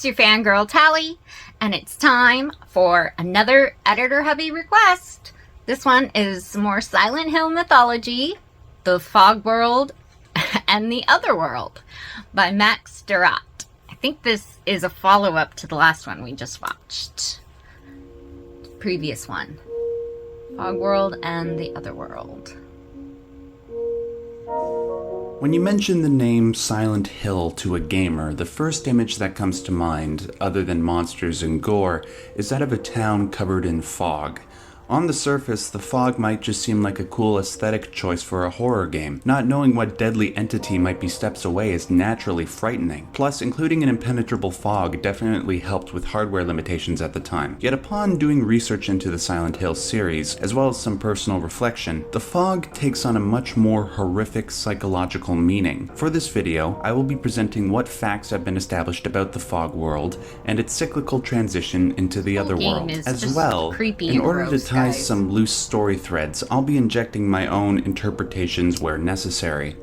it's your fangirl Tally, and it's time for another Editor Hubby request. This one is some more Silent Hill Mythology, The Fog World, and The Other World by Max Derrat. I think this is a follow-up to the last one we just watched. The previous one. Fog World and The Other World. When you mention the name Silent Hill to a gamer, the first image that comes to mind, other than monsters and gore, is that of a town covered in fog. On the surface, the fog might just seem like a cool aesthetic choice for a horror game. Not knowing what deadly entity might be steps away is naturally frightening. Plus, including an impenetrable fog definitely helped with hardware limitations at the time. Yet upon doing research into the Silent Hill series, as well as some personal reflection, the fog takes on a much more horrific psychological meaning. For this video, I will be presenting what facts have been established about the fog world and its cyclical transition into the other world. As well, in order to tie some loose story threads, I'll be injecting my own interpretations where necessary.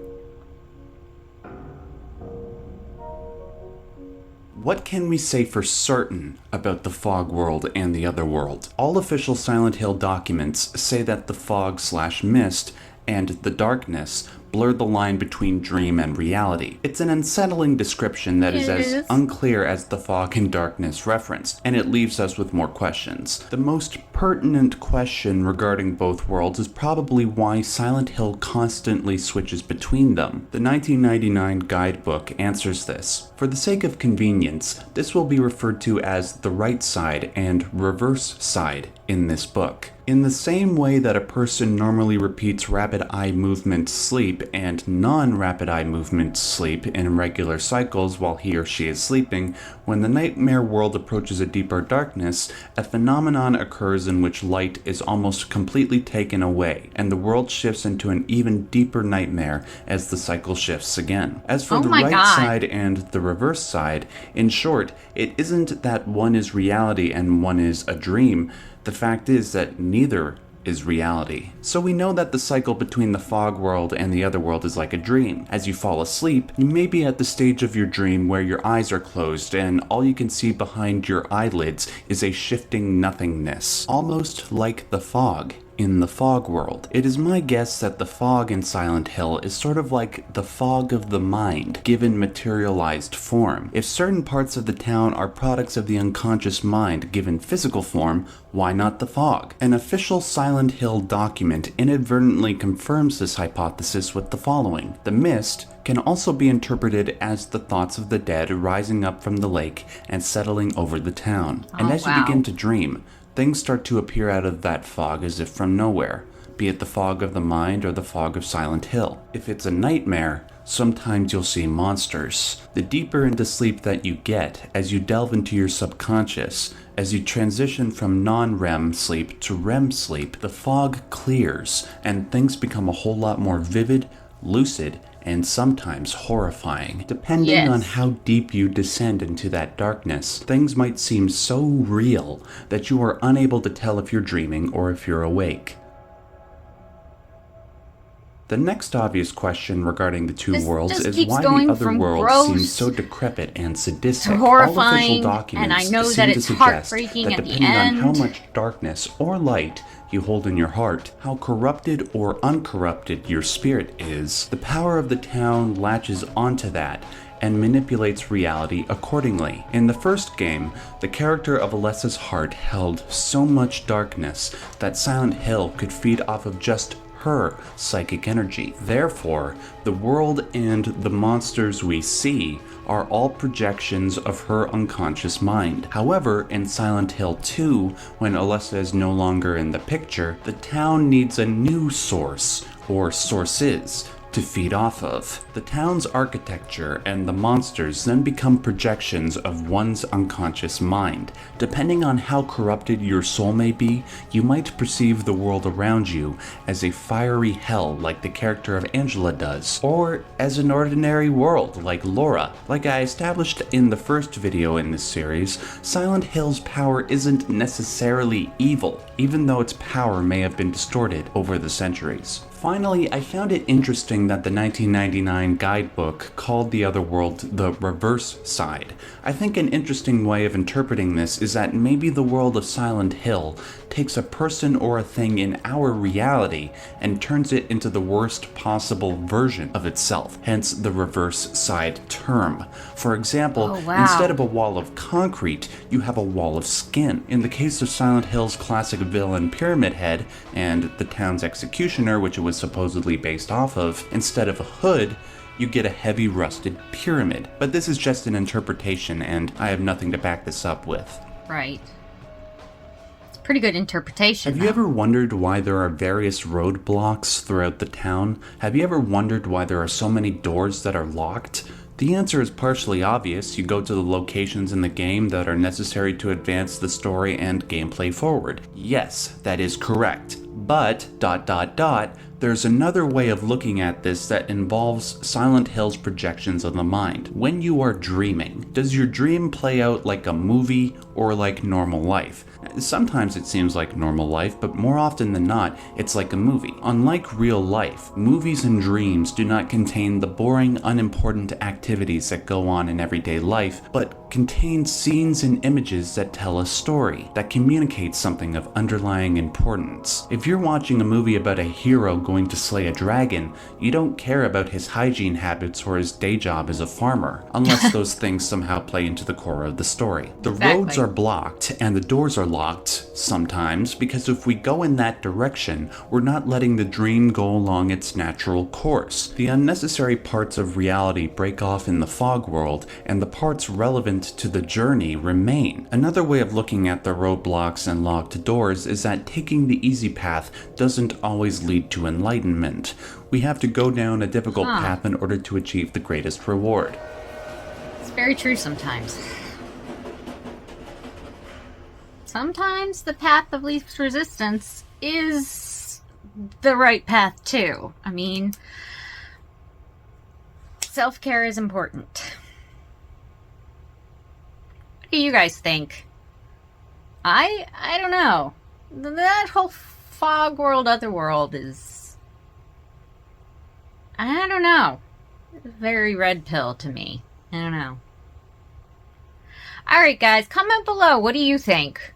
What can we say for certain about the fog world and the other world? All official Silent Hill documents say that the fog/mist and the darkness blur the line between dream and reality. It's an unsettling description that is as unclear as the fog and darkness referenced, and it leaves us with more questions. The most pertinent question regarding both worlds is probably why Silent Hill constantly switches between them. The 1999 guidebook answers this. For the sake of convenience, this will be referred to as the right side and reverse side in this book. In the same way that a person normally repeats rapid eye movement sleep and non-rapid eye movement sleep in regular cycles while he or she is sleeping, when the nightmare world approaches a deeper darkness, a phenomenon occurs in which light is almost completely taken away, and the world shifts into an even deeper nightmare as the cycle shifts again. As for the right side and the reverse side, in short, it isn't that one is reality and one is a dream. The fact is that neither is reality. So we know that the cycle between the fog world and the other world is like a dream. As you fall asleep, you may be at the stage of your dream where your eyes are closed and all you can see behind your eyelids is a shifting nothingness, almost like the fog in the fog world. It is my guess that the fog in Silent Hill is sort of like the fog of the mind, given materialized form. If certain parts of the town are products of the unconscious mind given physical form, why not the fog? An official Silent Hill document inadvertently confirms this hypothesis with the following. The mist can also be interpreted as the thoughts of the dead rising up from the lake and settling over the town. And as you begin to dream, things start to appear out of that fog as if from nowhere, be it the fog of the mind or the fog of Silent Hill. If it's a nightmare, sometimes you'll see monsters. The deeper into sleep that you get, as you delve into your subconscious, as you transition from non-REM sleep to REM sleep, the fog clears and things become a whole lot more vivid, lucid, and sometimes horrifying. Depending on how deep you descend into that darkness, things might seem so real that you are unable to tell if you're dreaming or if you're awake. The next obvious question regarding the two worlds is why the other world seems so decrepit and sadistic. All official documents seem to suggest that depending on how much darkness or light you hold in your heart, how corrupted or uncorrupted your spirit is, the power of the town latches onto that and manipulates reality accordingly. In the first game, the character of Alessa's heart held so much darkness that Silent Hill could feed off of just her psychic energy. Therefore, the world and the monsters we see are all projections of her unconscious mind. However, in Silent Hill 2, when Alessa is no longer in the picture, the town needs a new source, or sources, to feed off of. The town's architecture and the monsters then become projections of one's unconscious mind. Depending on how corrupted your soul may be, you might perceive the world around you as a fiery hell like the character of Angela does, or as an ordinary world like Laura. Like I established in the first video in this series, Silent Hill's power isn't necessarily evil, even though its power may have been distorted over the centuries. Finally, I found it interesting that the 1999 guidebook called the other world the reverse side. I think an interesting way of interpreting this is that maybe the world of Silent Hill takes a person or a thing in our reality and turns it into the worst possible version of itself, hence the reverse side term. For example, Oh, wow. instead of a wall of concrete, you have a wall of skin. In the case of Silent Hill's classic villain Pyramid Head and the town's executioner, which it was supposedly based off of, instead of a hood, you get a heavy rusted pyramid. But this is just an interpretation, and I have nothing to back this up with. Right. It's a pretty good interpretation. Have you ever wondered why there are various roadblocks throughout the town? Have you ever wondered why there are so many doors that are locked? The answer is partially obvious. You go to the locations in the game that are necessary to advance the story and gameplay forward. Yes, that is correct. But, there's another way of looking at this that involves Silent Hill's projections of the mind. When you are dreaming, does your dream play out like a movie or like normal life? Sometimes it seems like normal life, but more often than not, it's like a movie. Unlike real life, movies and dreams do not contain the boring, unimportant activities that go on in everyday life, but contain scenes and images that tell a story, that communicate something of underlying importance. If you're watching a movie about a hero going to slay a dragon, you don't care about his hygiene habits or his day job as a farmer, unless those things somehow play into the core of the story. The roads are blocked and the doors are locked sometimes because if we go in that direction, we're not letting the dream go along its natural course. The unnecessary parts of reality break off in the fog world, and the parts relevant to the journey remain. Another way of looking at the roadblocks and locked doors is that taking the easy path doesn't always lead to enlightenment. We have to go down a difficult path in order to achieve the greatest reward. It's very true sometimes. Sometimes the path of least resistance is the right path too. I mean, self-care is important. What do you guys think? I don't know. That whole fog world, otherworld is, I don't know. Very red pill to me. I don't know. Alright guys, comment below. What do you think?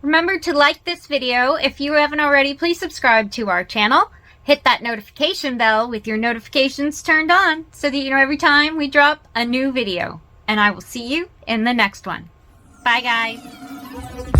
Remember to like this video. If you haven't already, please subscribe to our channel. Hit that notification bell with your notifications turned on so that you know every time we drop a new video. And I will see you in the next one. Bye guys.